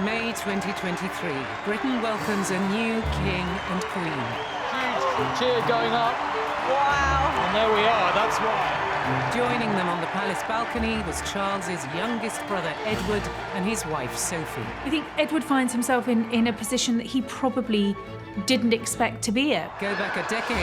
May 2023, Britain welcomes a new king and queen. Huge cheer going up. Wow. And there we are, that's why. Joining them on the palace balcony was Charles's youngest brother, Edward, and his wife, Sophie. I think Edward finds himself in a position that he probably didn't expect to be at. Go back a decade,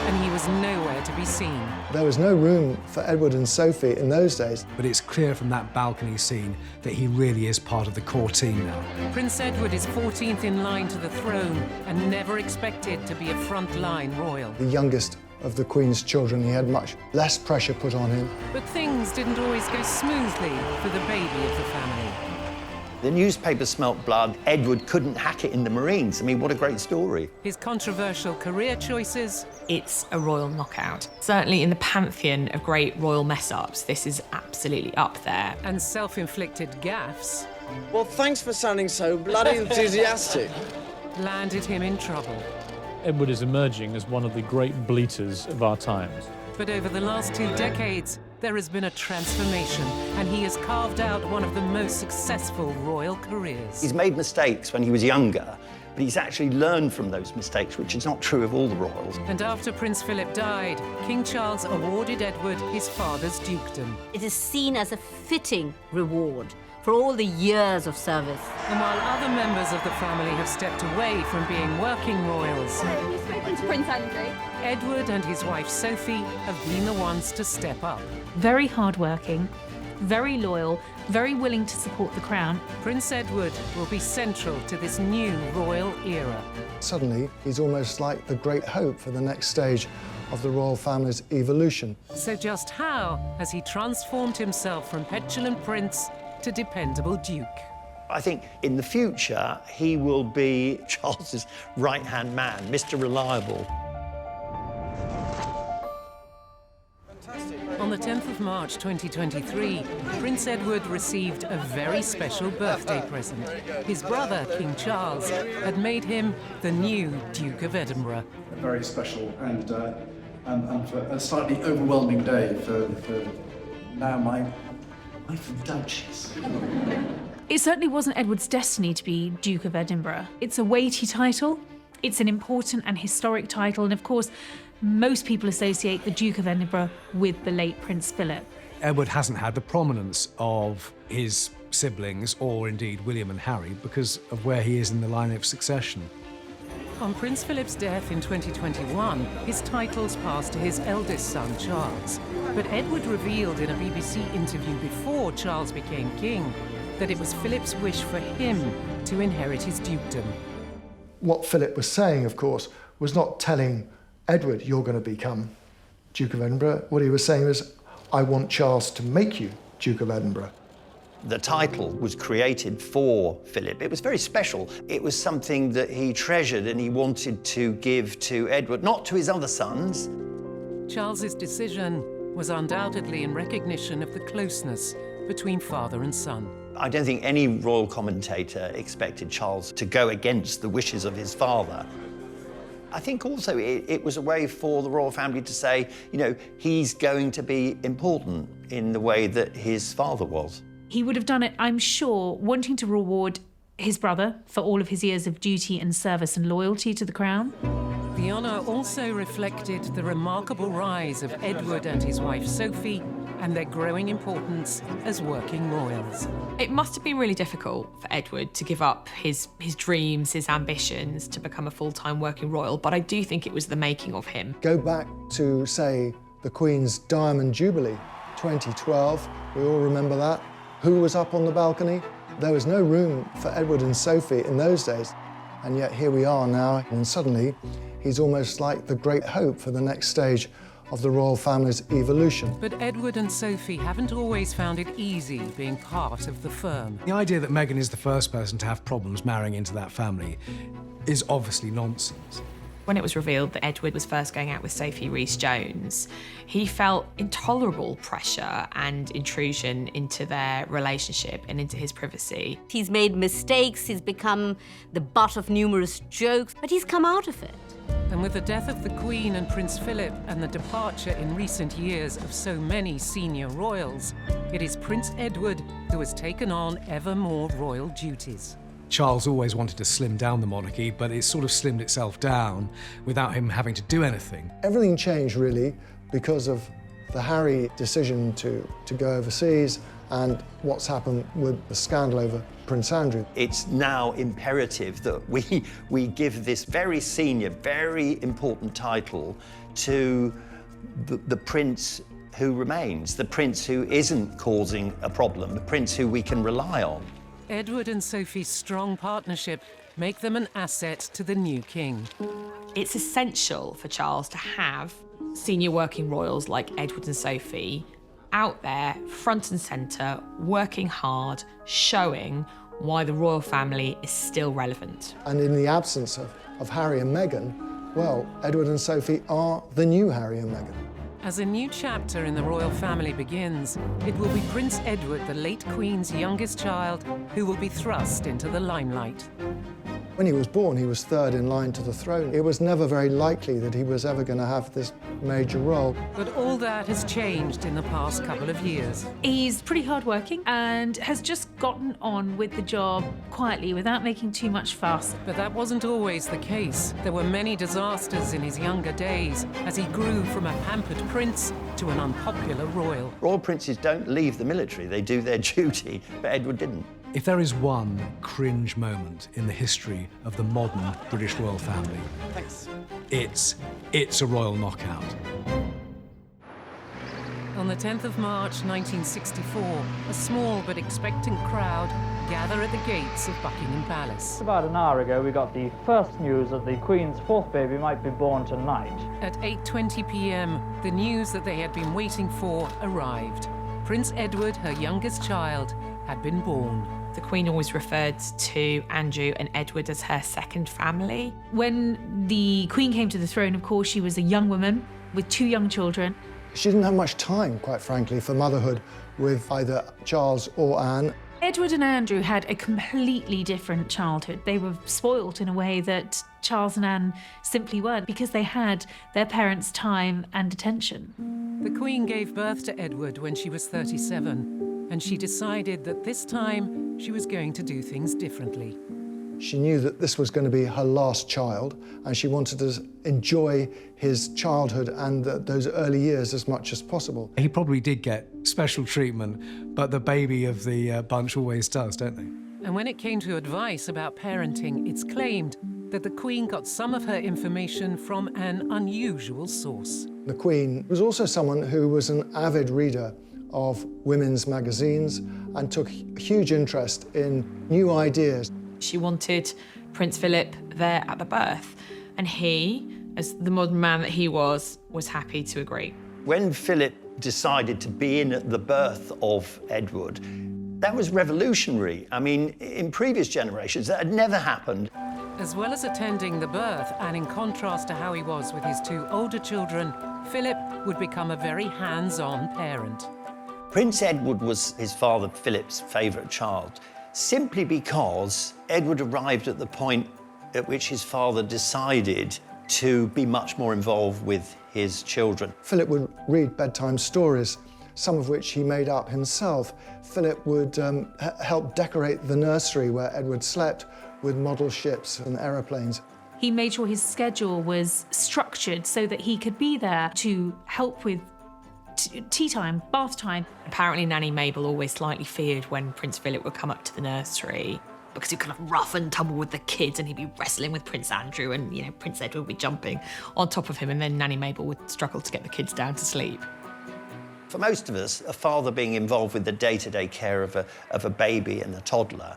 and he was nowhere to be seen. There was no room for Edward and Sophie in those days. But it's clear from that balcony scene that he really is part of the core team now. Prince Edward is 14th in line to the throne and never expected to be a front-line royal. The youngest of the Queen's children, he had much less pressure put on him. But things didn't always go smoothly for the baby of the family. The newspaper smelt blood. Edward couldn't hack it in the Marines. I mean, what a great story. His controversial career choices. It's a royal knockout. Certainly in the pantheon of great royal mess-ups, this is absolutely up there. And self-inflicted gaffes. Well, thanks for sounding so bloody enthusiastic. Landed him in trouble. Edward is emerging as one of the great bleaters of our times. But over the last 2 decades, there has been a transformation, and he has carved out one of the most successful royal careers. He's made mistakes when he was younger, but he's actually learned from those mistakes, which is not true of all the royals. And after Prince Philip died, King Charles awarded Edward his father's dukedom. It is seen as a fitting reward for all the years of service. And while other members of the family have stepped away from being working royals, You've spoken to Prince Andrew. Edward and his wife Sophie have been the ones to step up. Very hardworking, very loyal, very willing to support the crown. Prince Edward will be central to this new royal era. Suddenly, he's almost like the great hope for the next stage of the royal family's evolution. So just how has he transformed himself from petulant prince to dependable duke? I think in the future, he will be Charles's right-hand man, Mr. Reliable. On the 10th of March 2023, Prince Edward received a very special birthday present. His brother, King Charles, had made him the new Duke of Edinburgh. A very special and for a slightly overwhelming day for now my wife and Duchess. It certainly wasn't Edward's destiny to be Duke of Edinburgh. It's a weighty title, it's an important and historic title, and of course, most people associate the Duke of Edinburgh with the late Prince Philip. Edward hasn't had the prominence of his siblings, or indeed William and Harry, because of where he is in the line of succession. On Prince Philip's death in 2021, his titles passed to his eldest son, Charles. But Edward revealed in a BBC interview before Charles became king that it was Philip's wish for him to inherit his dukedom. What Philip was saying, of course, was not telling Edward, you're going to become Duke of Edinburgh. What he was saying was, I want Charles to make you Duke of Edinburgh. The title was created for Philip. It was very special. It was something that he treasured and he wanted to give to Edward, not to his other sons. Charles's decision was undoubtedly in recognition of the closeness between father and son. I don't think any royal commentator expected Charles to go against the wishes of his father. I think also it was a way for the royal family to say, you know, he's going to be important in the way that his father was. He would have done it, I'm sure, wanting to reward his brother for all of his years of duty and service and loyalty to the crown. The honour also reflected the remarkable rise of Edward and his wife Sophie and their growing importance as working royals. It must have been really difficult for Edward to give up his dreams, his ambitions to become a full-time working royal, but I do think it was the making of him. Go back to, say, the Queen's Diamond Jubilee, 2012. We all remember that. Who was up on the balcony? There was no room for Edward and Sophie in those days. And yet here we are now, and suddenly he's almost like the great hope for the next stage of the royal family's evolution. But Edward and Sophie haven't always found it easy being part of the firm. The idea that Meghan is the first person to have problems marrying into that family is obviously nonsense. When it was revealed that Edward was first going out with Sophie Rhys-Jones, he felt intolerable pressure and intrusion into their relationship and into his privacy. He's made mistakes, he's become the butt of numerous jokes, but he's come out of it. And with the death of the Queen and Prince Philip and the departure in recent years of so many senior royals, it is Prince Edward who has taken on ever more royal duties. Charles always wanted to slim down the monarchy, but it sort of slimmed itself down without him having to do anything. Everything changed, really, because of the Harry decision to go overseas and what's happened with the scandal over Prince Andrew. It's now imperative that we give this very senior, very important title to the prince who remains, the prince who isn't causing a problem, the prince who we can rely on. Edward and Sophie's strong partnership make them an asset to the new king. It's essential for Charles to have senior working royals like Edward and Sophie out there, front and centre, working hard, showing why the royal family is still relevant. And in the absence of Harry and Meghan, well, Edward and Sophie are the new Harry and Meghan. As a new chapter in the royal family begins, it will be Prince Edward, the late Queen's youngest child, who will be thrust into the limelight. When he was born, he was third in line to the throne. It was never very likely that he was ever going to have this major role. But all that has changed in the past couple of years. He's pretty hardworking and has just gotten on with the job quietly without making too much fuss. But that wasn't always the case. There were many disasters in his younger days as he grew from a pampered prince to an unpopular royal. Royal princes don't leave the military, they do their duty, but Edward didn't. If there is one cringe moment in the history of the modern British royal family, it's a royal knockout. On the 10th of March 1964, a small but expectant crowd gather at the gates of Buckingham Palace. About an hour ago, we got the first news that the Queen's fourth baby might be born tonight. At 8:20 p.m., the news that they had been waiting for arrived. Prince Edward, her youngest child, had been born. The Queen always referred to Andrew and Edward as her second family. When the Queen came to the throne, of course, she was a young woman with 2 young children. She didn't have much time, quite frankly, for motherhood with either Charles or Anne. Edward and Andrew had a completely different childhood. They were spoilt in a way that Charles and Anne simply weren't, because they had their parents' time and attention. The Queen gave birth to Edward when she was 37, and she decided that this time she was going to do things differently. She knew that this was going to be her last child, and she wanted to enjoy his childhood and those early years as much as possible. He probably did get special treatment, but the baby of the bunch always does, don't they? And when it came to advice about parenting, it's claimed that the Queen got some of her information from an unusual source. The Queen was also someone who was an avid reader of women's magazines and took huge interest in new ideas. She wanted Prince Philip there at the birth, and he, as the modern man that he was happy to agree. When Philip decided to be in at the birth of Edward, that was revolutionary. I mean, in previous generations, that had never happened. As well as attending the birth, and in contrast to how he was with his 2 older children, Philip would become a very hands-on parent. Prince Edward was his father Philip's favourite child, simply because Edward arrived at the point at which his father decided to be much more involved with his children. Philip would read bedtime stories, some of which he made up himself. Philip would help decorate the nursery where Edward slept with model ships and aeroplanes. He made sure his schedule was structured so that he could be there to help with tea time, bath time. Apparently Nanny Mabel always slightly feared when Prince Philip would come up to the nursery, because he'd kind of rough and tumble with the kids and he'd be wrestling with Prince Andrew, and, you know, Prince Edward would be jumping on top of him, and then Nanny Mabel would struggle to get the kids down to sleep. For most of us, a father being involved with the day-to-day care of a baby and a toddler,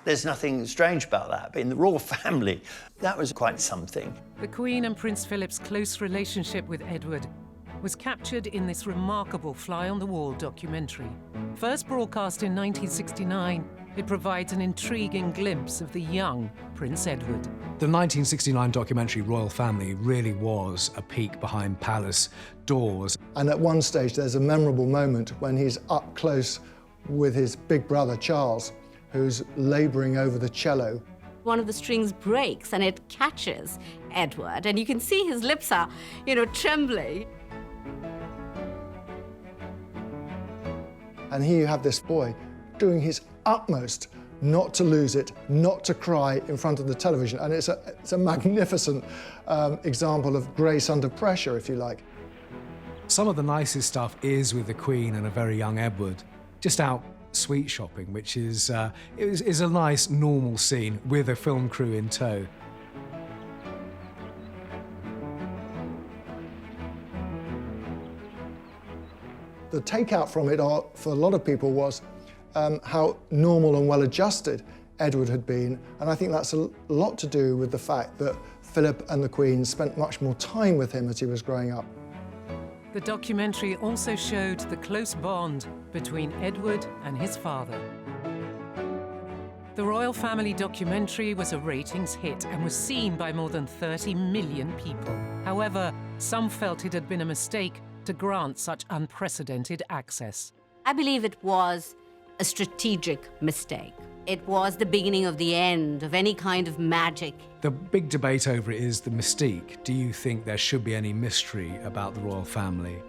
there's nothing strange about that. But in the royal family, that was quite something. The Queen and Prince Philip's close relationship with Edward was captured in this remarkable fly-on-the-wall documentary. First broadcast in 1969, it provides an intriguing glimpse of the young Prince Edward. The 1969 documentary Royal Family really was a peek behind palace doors. And at one stage, there's a memorable moment when he's up close with his big brother, Charles, who's labouring over the cello. One of the strings breaks and it catches Edward, and you can see his lips are, trembling. And here you have this boy doing his utmost not to lose it, not to cry in front of the television. And it's a magnificent example of grace under pressure, if you like. Some of the nicest stuff is with the Queen and a very young Edward, just out sweet shopping, which is a nice, normal scene with a film crew in tow. The takeout from it, for a lot of people, was how normal and well-adjusted Edward had been, and I think that's a lot to do with the fact that Philip and the Queen spent much more time with him as he was growing up. The documentary also showed the close bond between Edward and his father. The royal family documentary was a ratings hit and was seen by more than 30 million people. However, some felt it had been a mistake to grant such unprecedented access. I believe it was a strategic mistake. It was the beginning of the end of any kind of magic. The big debate over it is the mystique. Do you think there should be any mystery about the royal family?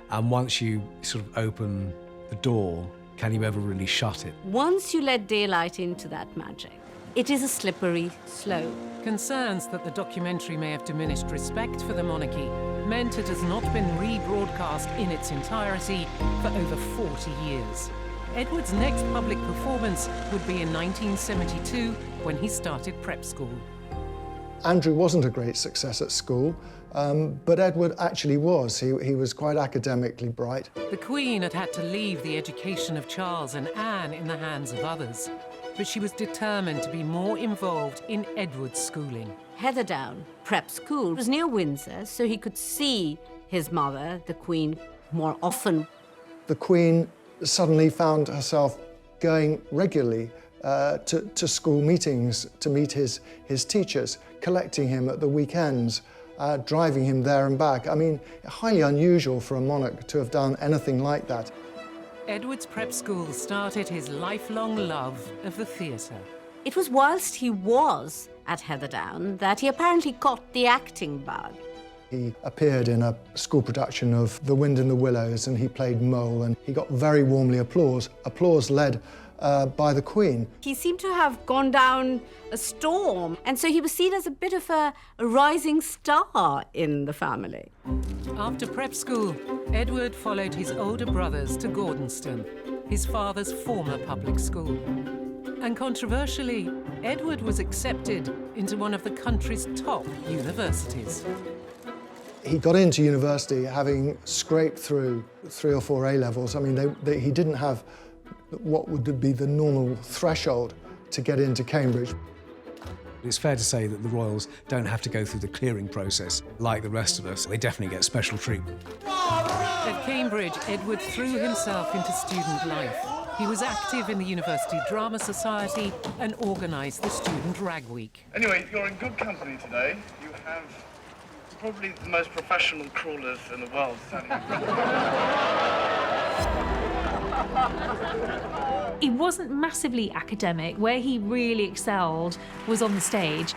And once you sort of open the door, can you ever really shut it? Once you let daylight into that magic, it is a slippery slope. Concerns that the documentary may have diminished respect for the monarchy meant it has not been rebroadcast in its entirety for over 40 years. Edward's next public performance would be in 1972 when he started prep school. Andrew wasn't a great success at school, but Edward actually was. He was quite academically bright. The Queen had had to leave the education of Charles and Anne in the hands of others, but she was determined to be more involved in Edward's schooling. Heatherdown Prep School was near Windsor, so he could see his mother, the Queen, more often. The Queen suddenly found herself going regularly to school meetings to meet his teachers, collecting him at the weekends, driving him there and back. I mean, highly unusual for a monarch to have done anything like that. Edward's prep school started his lifelong love of the theatre. It was whilst he was at Heatherdown that he apparently caught the acting bug. He appeared in a school production of The Wind in the Willows, and he played Mole, and he got very warmly applause led by the Queen. He seemed to have gone down a storm, and so he was seen as a bit of a rising star in the family. After prep school, Edward followed his older brothers to Gordonston, his father's former public school. And controversially, Edward was accepted into one of the country's top universities. He got into university having scraped through 3 or 4 A-levels. I mean, he didn't have what would be the normal threshold to get into Cambridge. It's fair to say that the royals don't have to go through the clearing process like the rest of us. They definitely get special treatment. At Cambridge, Edward threw himself into student life. He was active in the University Drama Society and organised the Student Rag Week. Anyway, you're in good company today. You have probably the most professional crawlers in the world standing in front of you. He wasn't massively academic. Where he really excelled was on the stage.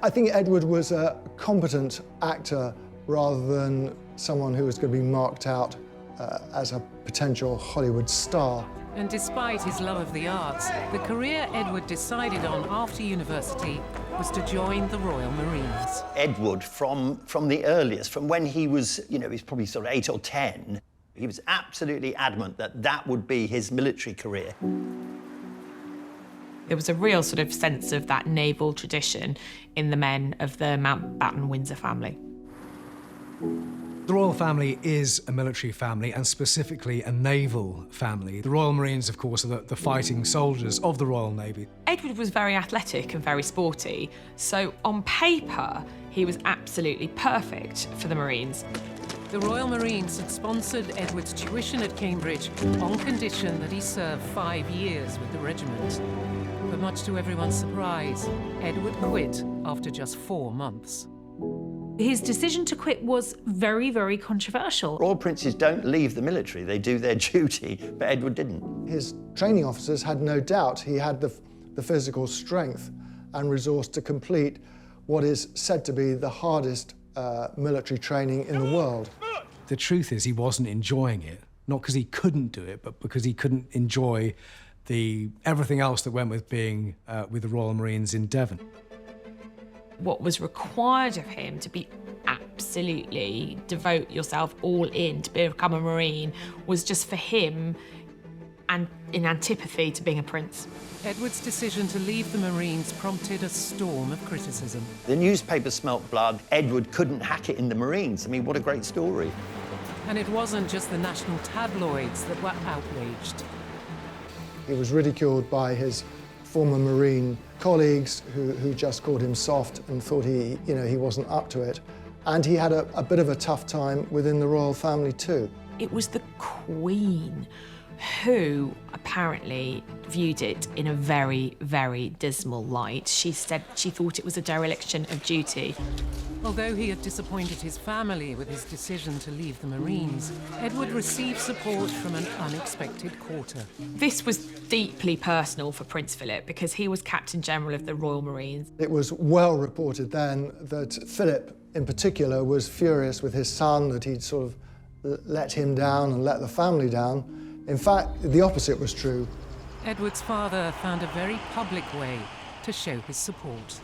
I think Edward was a competent actor rather than someone who was going to be marked out as a potential Hollywood star. And despite his love of the arts, the career Edward decided on after university was to join the Royal Marines. Edward, from the earliest, from when he was, he was probably sort of 8 or 10, he was absolutely adamant that that would be his military career. There was a real sort of sense of that naval tradition in the men of the Mountbatten-Windsor family. The royal family is a military family, and specifically a naval family. The Royal Marines, of course, are the fighting soldiers of the Royal Navy. Edward was very athletic and very sporty, so on paper, he was absolutely perfect for the Marines. The Royal Marines had sponsored Edward's tuition at Cambridge on condition that he serve 5 years with the regiment. But much to everyone's surprise, Edward quit after just 4 months. His decision to quit was very, very controversial. Royal princes don't leave the military, they do their duty, but Edward didn't. His training officers had no doubt he had the physical strength and resource to complete what is said to be the hardest military training in the world. The truth is he wasn't enjoying it, not because he couldn't do it, but because he couldn't enjoy everything else that went with being with the Royal Marines in Devon. What was required of him to be absolutely devote yourself all in to become a Marine was just for him and in antipathy to being a prince. Edward's decision to leave the Marines prompted a storm of criticism. The newspaper smelt blood. Edward couldn't hack it in the Marines. I mean, what a great story. And it wasn't just the national tabloids that were outraged. He was ridiculed by his former Marine colleagues who just called him soft and thought he wasn't up to it. And he had a bit of a tough time within the royal family too. It was the Queen who apparently viewed it in a very, very dismal light. She said she thought it was a dereliction of duty. Although he had disappointed his family with his decision to leave the Marines, Edward received support from an unexpected quarter. This was deeply personal for Prince Philip because he was Captain General of the Royal Marines. It was well reported then that Philip, in particular, was furious with his son, that he'd sort of let him down and let the family down. In fact, the opposite was true. Edward's father found a very public way to show his support.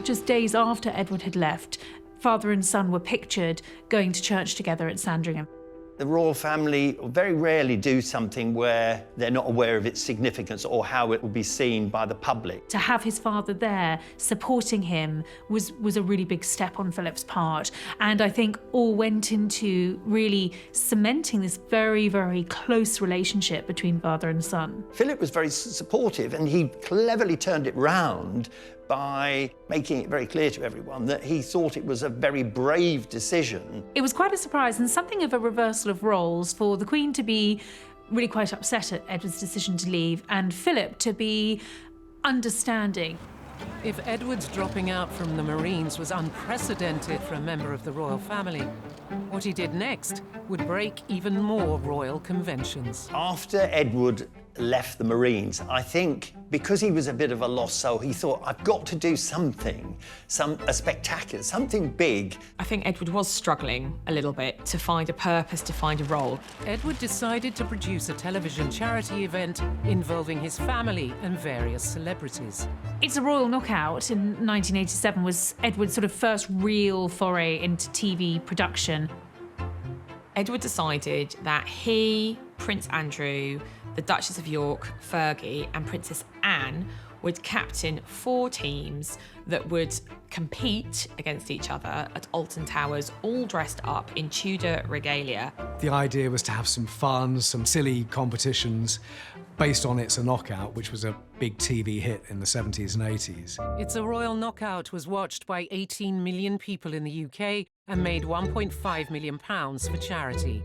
Just days after Edward had left, father and son were pictured going to church together at Sandringham. The royal family very rarely do something where they're not aware of its significance or how it will be seen by the public. To have his father there supporting him was a really big step on Philip's part, and I think all went into really cementing this very, very close relationship between father and son. Philip was very supportive, and he cleverly turned it round by making it very clear to everyone that he thought it was a very brave decision. It was quite a surprise and something of a reversal of roles for the Queen to be really quite upset at Edward's decision to leave and Philip to be understanding. If Edward's dropping out from the Marines was unprecedented for a member of the royal family, what he did next would break even more royal conventions. After Edward left the Marines, I think because he was a bit of a lost soul, he thought, I've got to do something, a spectacular, something big. I think Edward was struggling a little bit to find a purpose, to find a role. Edward decided to produce a television charity event involving his family and various celebrities. It's a Royal Knockout in 1987 was Edward's sort of first real foray into TV production. Edward decided that he, Prince Andrew, the Duchess of York, Fergie, and Princess Anne would captain 4 teams that would compete against each other at Alton Towers, all dressed up in Tudor regalia. The idea was to have some fun, some silly competitions based on It's a Knockout, which was a big TV hit in the 70s and 80s. It's a Royal Knockout was watched by 18 million people in the UK and made £1.5 million for charity.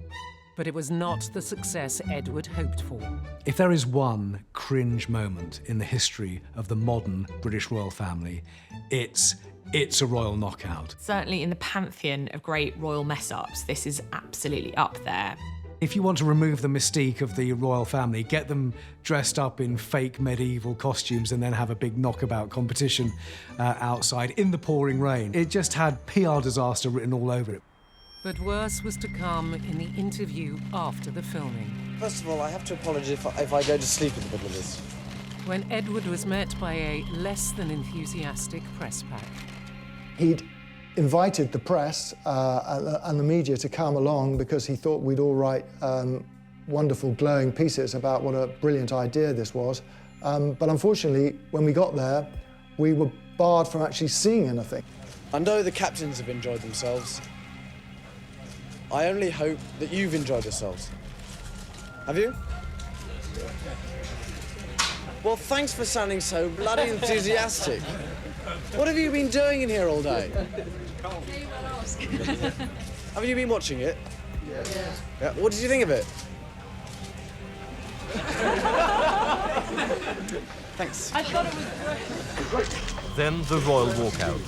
But it was not the success Edward hoped for. If there is one cringe moment in the history of the modern British royal family, it's a Royal Knockout. Certainly in the pantheon of great royal mess-ups, this is absolutely up there. If you want to remove the mystique of the royal family, get them dressed up in fake medieval costumes and then have a big knockabout competition outside in the pouring rain. It just had PR disaster written all over it. But worse was to come in the interview after the filming. First of all, I have to apologise if I go to sleep in the middle of this. When Edward was met by a less than enthusiastic press pack. He'd invited the press and the media to come along because he thought we'd all write wonderful, glowing pieces about what a brilliant idea this was. But unfortunately, when we got there, we were barred from actually seeing anything. I know the captains have enjoyed themselves. I only hope that you've enjoyed yourselves. Have you? Well, thanks for sounding so bloody enthusiastic. What have you been doing in here all day? Haven't you been watching it? Yeah. What did you think of it? Thanks. I thought it was great. Then the royal walkout.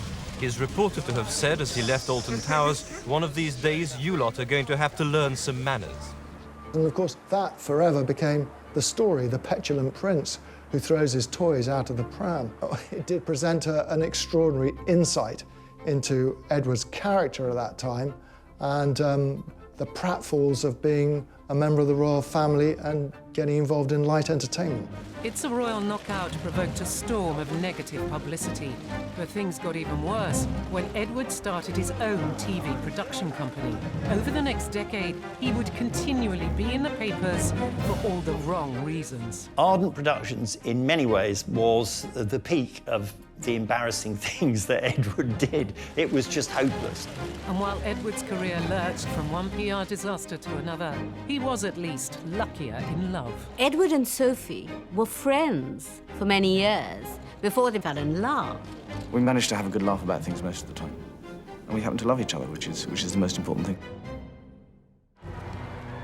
He is reported to have said as he left Alton Towers, one of these days you lot are going to have to learn some manners. And of course, that forever became the story, the petulant prince who throws his toys out of the pram. It did present an extraordinary insight into Edward's character at that time, and the pratfalls of being a member of the royal family and getting involved in light entertainment. It's a royal knockout provoked a storm of negative publicity, but things got even worse when Edward started his own TV production company. Over the next decade, he would continually be in the papers for all the wrong reasons. Ardent Productions, in many ways, was the peak of the embarrassing things that Edward did. It was just hopeless. And while Edward's career lurched from one PR disaster to another, he was at least luckier in love. Edward and Sophie were friends for many years before they fell in love. We managed to have a good laugh about things most of the time. And we happen to love each other, which is the most important thing.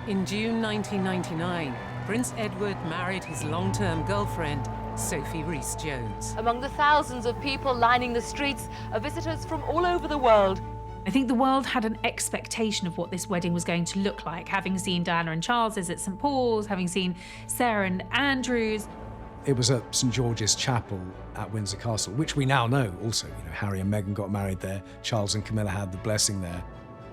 In June 1999, Prince Edward married his long-term girlfriend, Sophie Rhys-Jones. Among the thousands of people lining the streets are visitors from all over the world. I think the world had an expectation of what this wedding was going to look like, having seen Diana and Charles's at St Paul's, having seen Sarah and Andrew's. It was at St George's Chapel at Windsor Castle, which we now know also. You know, Harry and Meghan got married there. Charles and Camilla had the blessing there.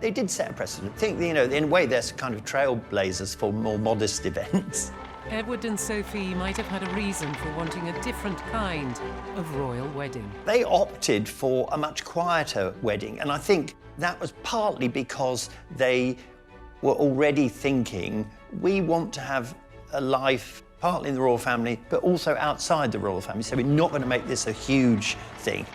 They did set a precedent. I think, you know, in a way, they're kind of trailblazers for more modest events. Edward and Sophie might have had a reason for wanting a different kind of royal wedding. They opted for a much quieter wedding, and I think that was partly because they were already thinking, we want to have a life partly in the royal family, but also outside the royal family, so we're not going to make this a huge thing.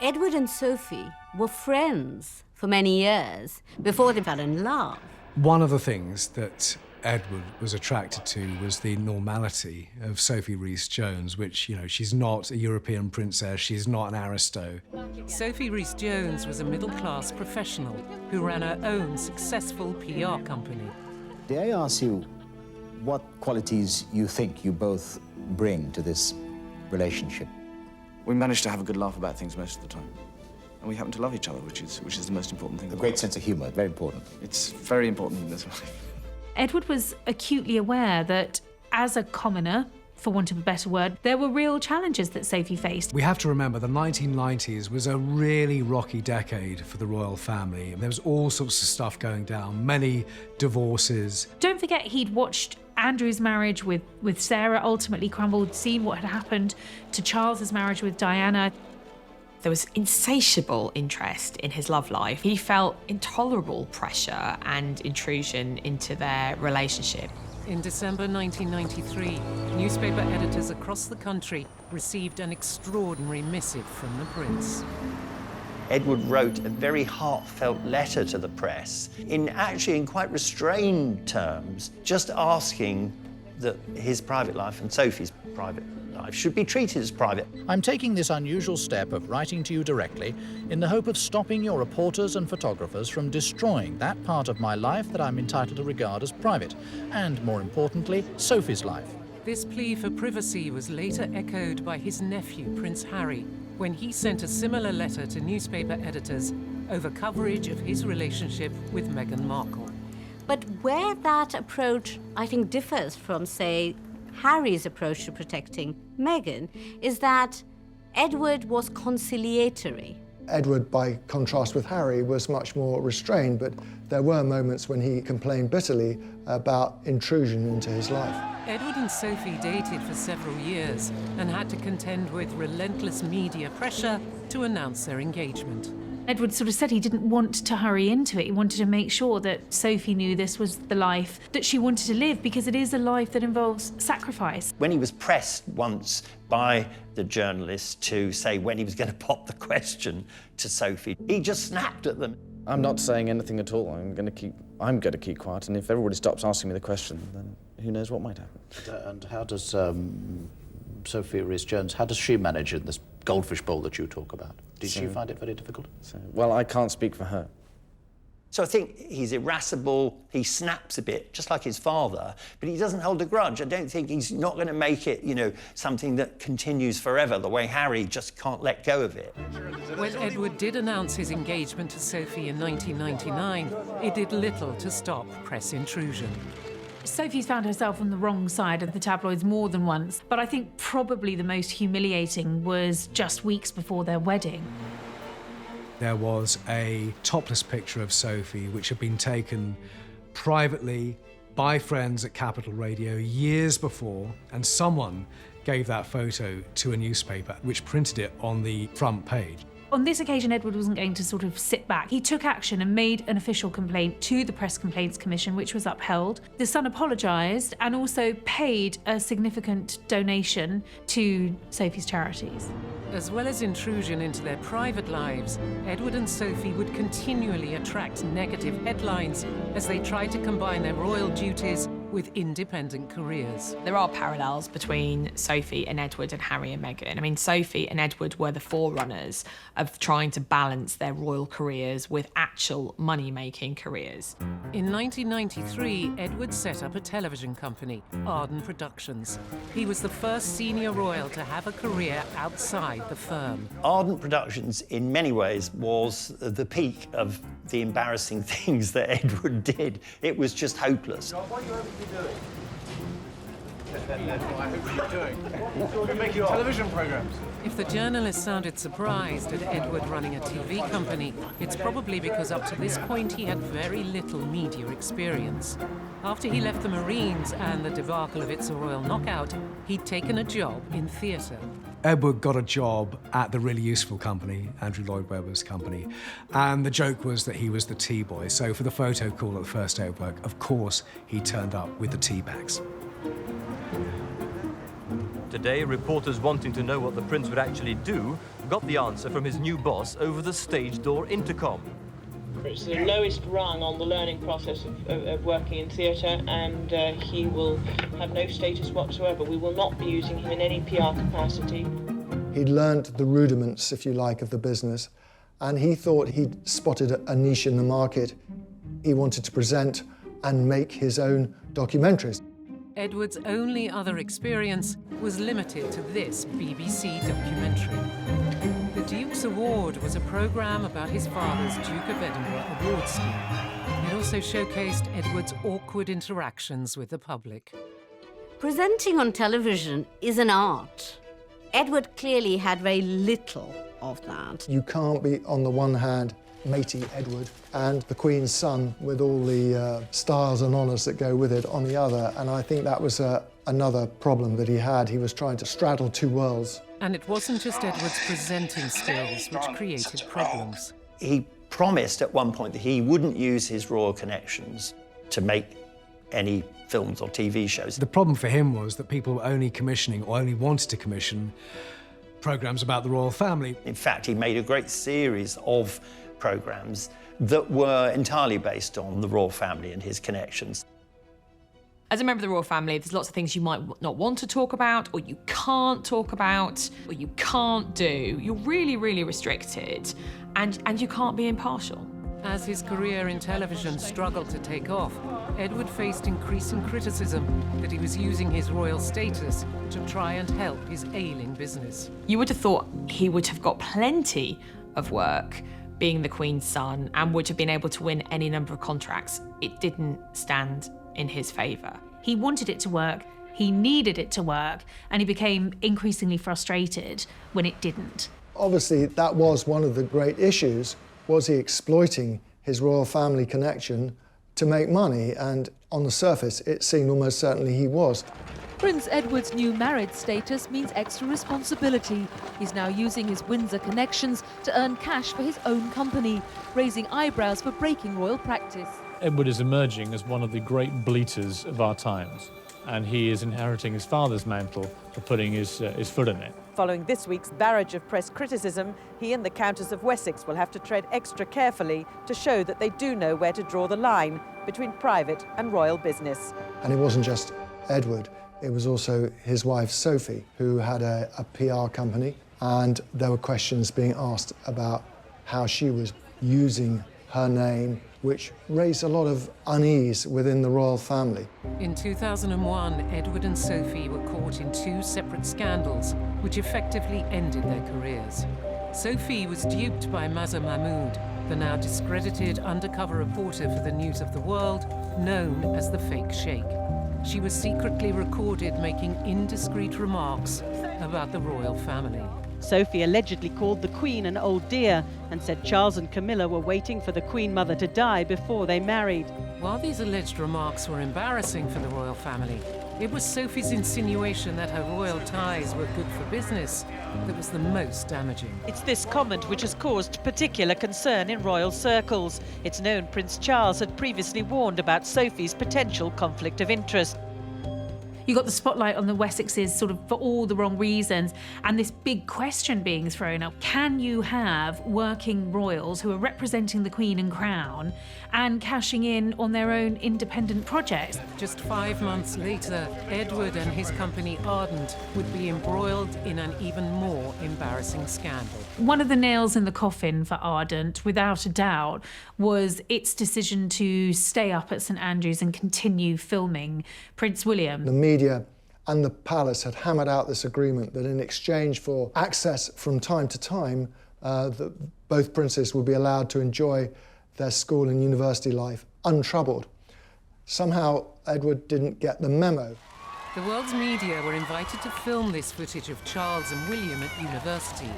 Edward and Sophie were friends for many years before they fell in love. One of the things that Edward was attracted to was the normality of Sophie Rhys-Jones, which, you know, she's not a European princess, she's not an aristo. Sophie Rhys-Jones was a middle-class professional who ran her own successful PR company. Dare I ask you what qualities you think you both bring to this relationship? We managed to have a good laugh about things most of the time. And we happen to love each other, which is the most important thing. A great sense of humour, very important. It's very important in this life. Edward was acutely aware that, as a commoner, for want of a better word, there were real challenges that Sophie faced. We have to remember the 1990s was a really rocky decade for the royal family. There was all sorts of stuff going down, many divorces. Don't forget he'd watched Andrew's marriage with Sarah ultimately crumbled, seen what had happened to Charles's marriage with Diana. There was insatiable interest in his love life. He felt intolerable pressure and intrusion into their relationship. In December 1993, newspaper editors across the country received an extraordinary missive from the prince. Edward wrote a very heartfelt letter to the press, in quite restrained terms, just asking that his private life and Sophie's private life should be treated as private. I'm taking this unusual step of writing to you directly in the hope of stopping your reporters and photographers from destroying that part of my life that I'm entitled to regard as private, and more importantly, Sophie's life. This plea for privacy was later echoed by his nephew, Prince Harry, when he sent a similar letter to newspaper editors over coverage of his relationship with Meghan Markle. But where that approach, I think, differs from, say, Harry's approach to protecting Meghan, is that Edward was conciliatory. Edward, by contrast with Harry, was much more restrained, but there were moments when he complained bitterly about intrusion into his life. Edward and Sophie dated for several years and had to contend with relentless media pressure to announce their engagement. Edward sort of said he didn't want to hurry into it. He wanted to make sure that Sophie knew this was the life that she wanted to live, because it is a life that involves sacrifice. When he was pressed once by the journalist to say when he was going to pop the question to Sophie, he just snapped at them. I'm not saying anything at all. I'm going to keep quiet, and if everybody stops asking me the question, then who knows what might happen. And how does Sophie Rhys-Jones, how does she manage in this goldfish bowl that you talk about? Did she find it very difficult? Well, I can't speak for her. So I think he's irascible, he snaps a bit, just like his father, but he doesn't hold a grudge. I don't think he's not going to make it, you know, something that continues forever, the way Harry just can't let go of it. When Edward did announce his engagement to Sophie in 1999, it did little to stop press intrusion. Sophie's found herself on the wrong side of the tabloids more than once, but I think probably the most humiliating was just weeks before their wedding. There was a topless picture of Sophie which had been taken privately by friends at Capital Radio years before, and someone gave that photo to a newspaper which printed it on the front page. On this occasion, Edward wasn't going to sort of sit back. He took action and made an official complaint to the Press Complaints Commission, which was upheld. The Sun apologised and also paid a significant donation to Sophie's charities. As well as intrusion into their private lives, Edward and Sophie would continually attract negative headlines as they tried to combine their royal duties with independent careers. There are parallels between Sophie and Edward and Harry and Meghan. I mean, Sophie and Edward were the forerunners of trying to balance their royal careers with actual money-making careers. In 1993, Edward set up a television company, Arden Productions. He was the first senior royal to have a career outside the firm. Arden Productions, in many ways, was the peak of the embarrassing things that Edward did. It was just hopeless. What are you doing? I hope you're doing. You're making television programs. If the journalist sounded surprised at Edward running a TV company, it's probably because up to this point he had very little media experience. After he left the Marines and the debacle of It's a Royal Knockout, he'd taken a job in theatre. Edward got a job at the really useful company, Andrew Lloyd Webber's company, and the joke was that he was the tea boy. So for the photo call at the first day of work, of course, he turned up with the tea bags. Today, reporters wanting to know what the prince would actually do got the answer from his new boss over the stage door intercom. It's the lowest rung on the learning process of working in theatre, and he will have no status whatsoever. We will not be using him in any PR capacity. He'd learnt the rudiments, if you like, of the business, and he thought he'd spotted a niche in the market. He wanted to present and make his own documentaries. Edward's only other experience was limited to this BBC documentary. The Duke's Award was a programme about his father's Duke of Edinburgh award scheme. It also showcased Edward's awkward interactions with the public. Presenting on television is an art. Edward clearly had very little of that. You can't be, on the one hand, matey Edward and the Queen's son with all the stars and honours that go with it on the other, and I think that was another problem that he had. He was trying to straddle two worlds. And it wasn't just Edward's presenting skills which created problems. He promised at one point that he wouldn't use his royal connections to make any films or TV shows. The problem for him was that people were only commissioning or only wanted to commission programmes about the royal family. In fact, he made a great series of programmes that were entirely based on the royal family and his connections. As a member of the royal family, there's lots of things you might not want to talk about, or you can't talk about, or you can't do. You're really, really restricted, and you can't be impartial. As his career in television struggled to take off, Edward faced increasing criticism that he was using his royal status to try and help his ailing business. You would have thought he would have got plenty of work being the Queen's son and would have been able to win any number of contracts. It didn't stand in his favour. He wanted it to work, he needed it to work, and he became increasingly frustrated when it didn't. Obviously, that was one of the great issues. Was he exploiting his royal family connection to make money? And on the surface, it seemed almost certainly he was. Prince Edward's new married status means extra responsibility. He's now using his Windsor connections to earn cash for his own company, raising eyebrows for breaking royal practice. Edward is emerging as one of the great bleaters of our times, and he is inheriting his father's mantle for putting his foot in it. Following this week's barrage of press criticism, he and the Countess of Wessex will have to tread extra carefully to show that they do know where to draw the line between private and royal business. And it wasn't just Edward, it was also his wife Sophie, who had a PR company, and there were questions being asked about how she was using her name, which raised a lot of unease within the royal family. In 2001, Edward and Sophie were caught in two separate scandals, which effectively ended their careers. Sophie was duped by Mazza Mahmood, the now discredited undercover reporter for the News of the World, known as the Fake Sheikh. She was secretly recorded making indiscreet remarks about the royal family. Sophie allegedly called the Queen an old dear and said Charles and Camilla were waiting for the Queen Mother to die before they married. While these alleged remarks were embarrassing for the royal family, it was Sophie's insinuation that her royal ties were good for business that was the most damaging. It's this comment which has caused particular concern in royal circles. It's known Prince Charles had previously warned about Sophie's potential conflict of interest. You got the spotlight on the Wessexes sort of for all the wrong reasons, and this big question being thrown up. Can you have working royals who are representing the Queen and Crown and cashing in on their own independent projects? Just 5 months later, Edward and his company Ardent would be embroiled in an even more embarrassing scandal. One of the nails in the coffin for Ardent, without a doubt, was its decision to stay up at St Andrews and continue filming Prince William. The media and the palace had hammered out this agreement that in exchange for access from time to time, that both princes would be allowed to enjoy their school and university life untroubled. Somehow, Edward didn't get the memo. The world's media were invited to film this footage of Charles and William at university,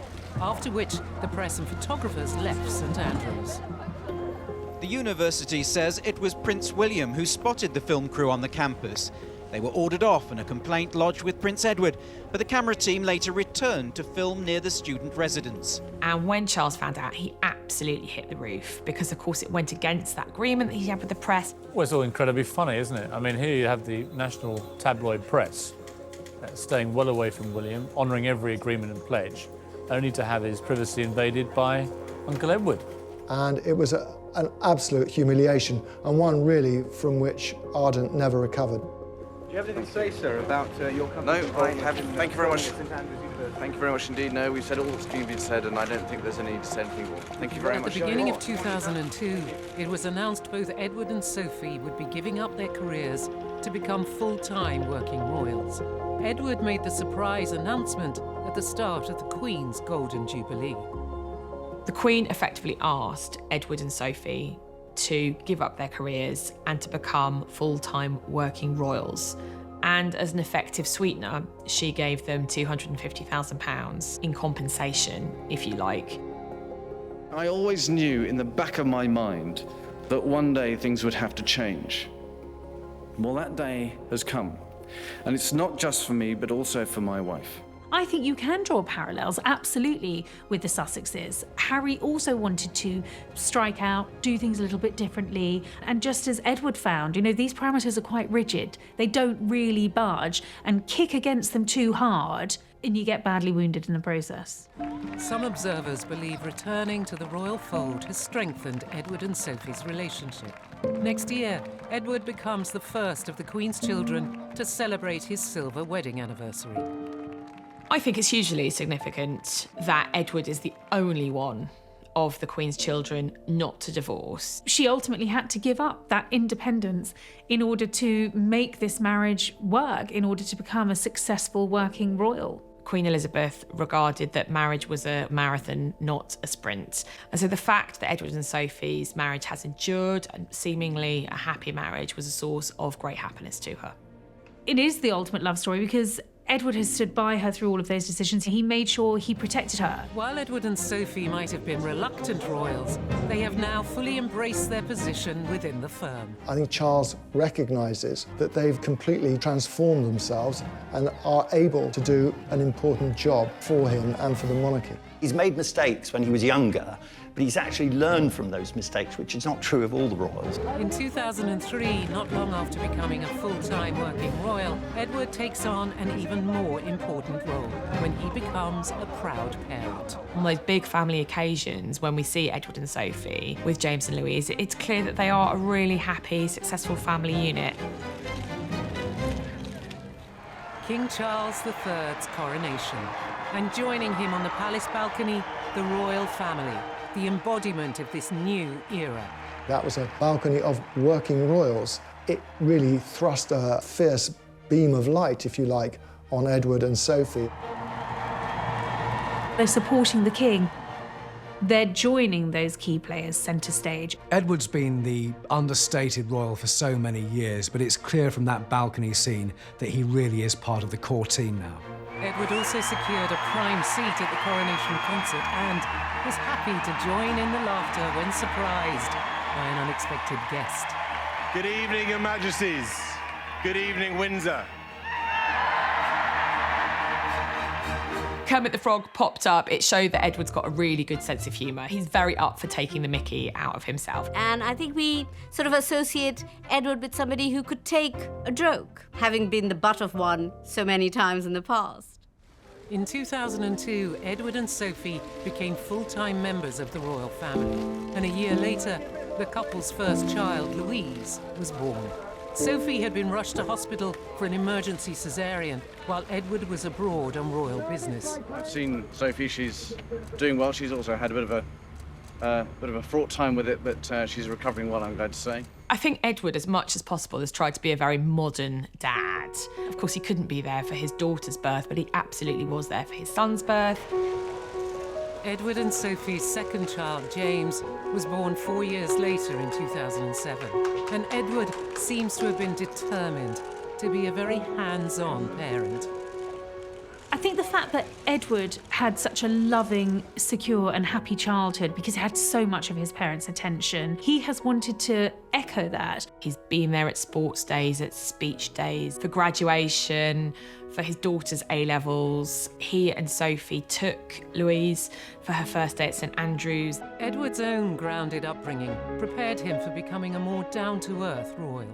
after which the press and photographers left St Andrews. The university says it was Prince William who spotted the film crew on the campus. They were ordered off and a complaint lodged with Prince Edward, but the camera team later returned to film near the student residence. And when Charles found out, he absolutely hit the roof because, of course, it went against that agreement that he had with the press. Well, it's all incredibly funny, isn't it? I mean, here you have the national tabloid press staying well away from William, honouring every agreement and pledge, only to have his privacy invaded by Uncle Edward. And it was an absolute humiliation, and one really from which Ardent never recovered. Do you have anything to say, sir, about your company? No, I haven't. Thank you very much. Thank you very much indeed. No, we've said all that's been said, and I don't think there's any need to say anything more. Thank you very much. At the beginning of 2002, it was announced both Edward and Sophie would be giving up their careers to become full-time working royals. Edward made the surprise announcement at the start of the Queen's Golden Jubilee. The Queen effectively asked Edward and Sophie to give up their careers and to become full-time working royals. And as an effective sweetener, she gave them £250,000 in compensation, if you like. I always knew in the back of my mind that one day things would have to change. Well, that day has come. And it's not just for me, but also for my wife. I think you can draw parallels, absolutely, with the Sussexes. Harry also wanted to strike out, do things a little bit differently, and just as Edward found, these parameters are quite rigid. They don't really budge, and kick against them too hard, and you get badly wounded in the process. Some observers believe returning to the royal fold has strengthened Edward and Sophie's relationship. Next year, Edward becomes the first of the Queen's children to celebrate his silver wedding anniversary. I think it's hugely significant that Edward is the only one of the Queen's children not to divorce. She ultimately had to give up that independence in order to make this marriage work, in order to become a successful working royal. Queen Elizabeth regarded that marriage was a marathon, not a sprint. And so the fact that Edward and Sophie's marriage has endured and seemingly a happy marriage was a source of great happiness to her. It is the ultimate love story because Edward has stood by her through all of those decisions. He made sure he protected her. While Edward and Sophie might have been reluctant royals, they have now fully embraced their position within the firm. I think Charles recognises that they've completely transformed themselves and are able to do an important job for him and for the monarchy. He's made mistakes when he was younger, but he's actually learned from those mistakes, which is not true of all the royals. In 2003, not long after becoming a full-time working royal, Edward takes on an even more important role when he becomes a proud parent. On those big family occasions, when we see Edward and Sophie with James and Louise, it's clear that they are a really happy, successful family unit. King Charles III's coronation, and joining him on the palace balcony, the royal family, the embodiment of this new era. That was a balcony of working royals. It really thrust a fierce beam of light, if you like, on Edward and Sophie. They're supporting the king. They're joining those key players centre stage. Edward's been the understated royal for so many years, but it's clear from that balcony scene that he really is part of the core team now. Edward also secured a prime seat at the coronation concert and was happy to join in the laughter when surprised by an unexpected guest. Good evening, Your Majesties. Good evening, Windsor. Kermit the Frog popped up. It showed that Edward's got a really good sense of humour. He's very up for taking the mickey out of himself. And I think we sort of associate Edward with somebody who could take a joke, having been the butt of one so many times in the past. In 2002, Edward and Sophie became full-time members of the royal family. And a year later, the couple's first child, Louise, was born. Sophie had been rushed to hospital for an emergency caesarean, while Edward was abroad on royal business. I've seen Sophie, she's doing well. She's also had a bit of a fraught time with it, but she's recovering well, I'm glad to say. I think Edward, as much as possible, has tried to be a very modern dad. Of course, he couldn't be there for his daughter's birth, but he absolutely was there for his son's birth. Edward and Sophie's second child, James, was born 4 years later in 2007. And Edward seems to have been determined to be a very hands-on parent. I think the fact that Edward had such a loving, secure and happy childhood because he had so much of his parents' attention, he has wanted to echo that. He's been there at sports days, at speech days, for graduation, for his daughter's A-levels. He and Sophie took Louise for her first day at St Andrews. Edward's own grounded upbringing prepared him for becoming a more down-to-earth royal.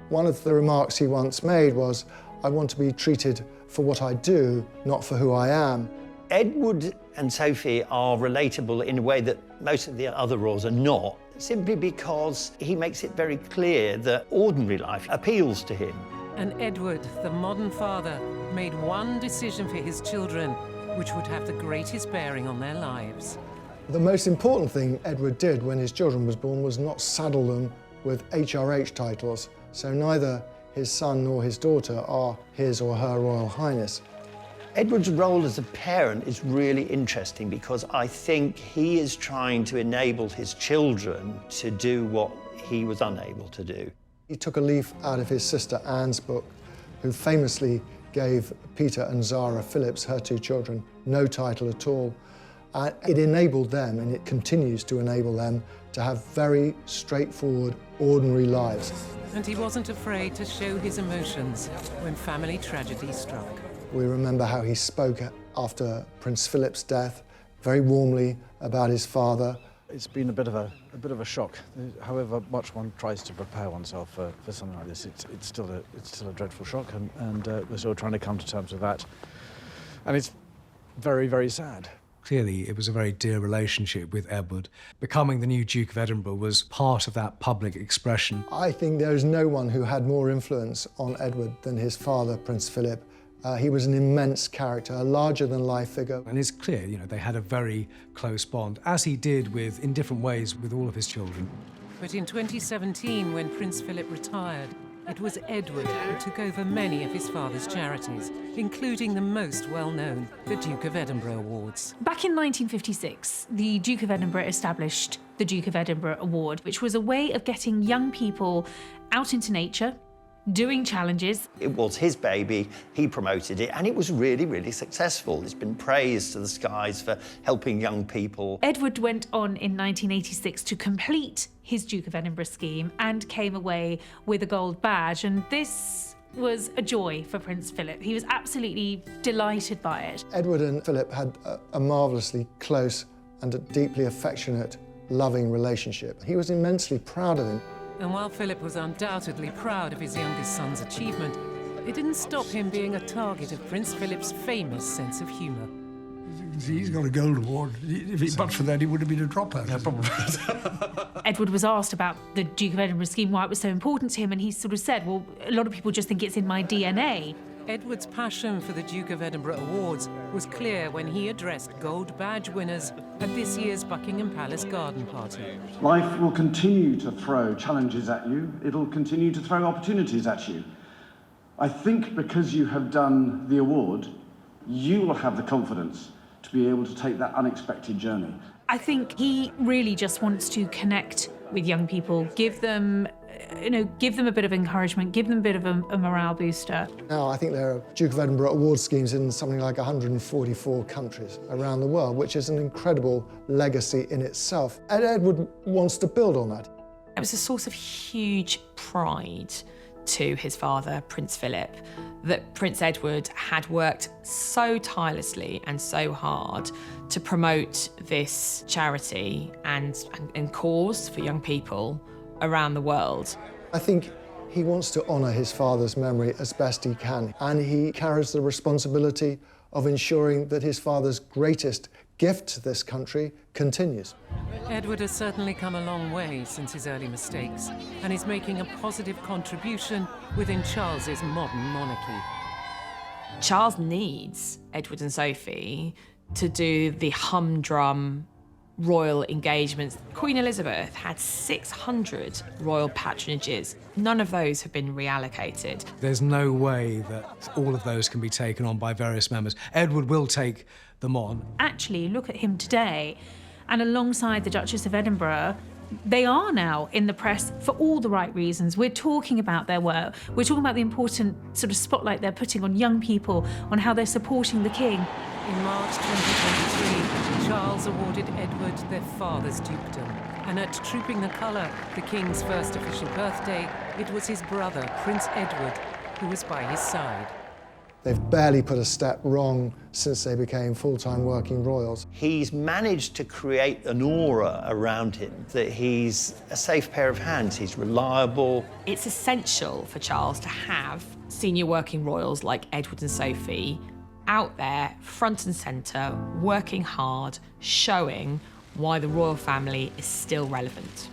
One of the remarks he once made was, "I want to be treated for what I do, not for who I am." Edward and Sophie are relatable in a way that most of the other royals are not, simply because he makes it very clear that ordinary life appeals to him. And Edward, the modern father, made one decision for his children, which would have the greatest bearing on their lives. The most important thing Edward did when his children was born was not saddle them with HRH titles, so neither his son nor his daughter are His or Her Royal Highness. Edward's role as a parent is really interesting because I think he is trying to enable his children to do what he was unable to do. He took a leaf out of his sister Anne's book, who famously gave Peter and Zara Phillips, her two children, no title at all. It enabled them, and it continues to enable them, to have very straightforward, ordinary lives. And he wasn't afraid to show his emotions when family tragedy struck. We remember how he spoke after Prince Philip's death, very warmly about his father. It's been a bit of a shock. However much one tries to prepare oneself for something like this, it's still a dreadful shock, and we're still trying to come to terms with that. And it's very, very sad. Clearly, it was a very dear relationship with Edward. Becoming the new Duke of Edinburgh was part of that public expression. I think there is no one who had more influence on Edward than his father, Prince Philip. He was an immense character, a larger-than-life figure. And it's clear, they had a very close bond, as he did in different ways with all of his children. But in 2017, when Prince Philip retired, it was Edward who took over many of his father's charities, including the most well-known, the Duke of Edinburgh Awards. Back in 1956, the Duke of Edinburgh established the Duke of Edinburgh Award, which was a way of getting young people out into nature, doing challenges. It was his baby, he promoted it, and it was really, really successful. It's been praised to the skies for helping young people. Edward went on in 1986 to complete his Duke of Edinburgh scheme and came away with a gold badge, and this was a joy for Prince Philip. He was absolutely delighted by it. Edward and Philip had a marvellously close and a deeply affectionate, loving relationship. He was immensely proud of him. And while Philip was undoubtedly proud of his youngest son's achievement, it didn't stop him being a target of Prince Philip's famous sense of humour. He's got a gold award. But for that, he would have been a dropout. Yeah, probably. Edward was asked about the Duke of Edinburgh scheme, why it was so important to him, and he sort of said, well, a lot of people just think it's in my DNA. Edward's passion for the Duke of Edinburgh Awards was clear when he addressed gold badge winners at this year's Buckingham Palace garden party. Life will continue to throw challenges at you. It'll continue to throw opportunities at you. I think because you have done the award, you will have the confidence to be able to take that unexpected journey. I think he really just wants to connect with young people, give them a bit of encouragement, give them a bit of a morale booster. Now, I think there are Duke of Edinburgh award schemes in something like 144 countries around the world, which is an incredible legacy in itself. And Edward wants to build on that. It was a source of huge pride to his father, Prince Philip, that Prince Edward had worked so tirelessly and so hard to promote this charity and cause for young people around the world. I think he wants to honour his father's memory as best he can, and he carries the responsibility of ensuring that his father's greatest gift to this country continues. Edward has certainly come a long way since his early mistakes, and is making a positive contribution within Charles's modern monarchy. Charles needs Edward and Sophie to do the humdrum royal engagements. Queen Elizabeth had 600 royal patronages. None of those have been reallocated. There's no way that all of those can be taken on by various members. Edward will take them on. Actually, look at him today, and alongside the Duchess of Edinburgh, they are now in the press for all the right reasons. We're talking about their work. We're talking about the important sort of spotlight they're putting on young people, on how they're supporting the king. In March 2023, Charles awarded Edward their father's dukedom. And at Trooping the Colour, the king's first official birthday, it was his brother, Prince Edward, who was by his side. They've barely put a step wrong since they became full-time working royals. He's managed to create an aura around him that he's a safe pair of hands. He's reliable. It's essential for Charles to have senior working royals like Edward and Sophie out there, front and centre, working hard, showing why the royal family is still relevant.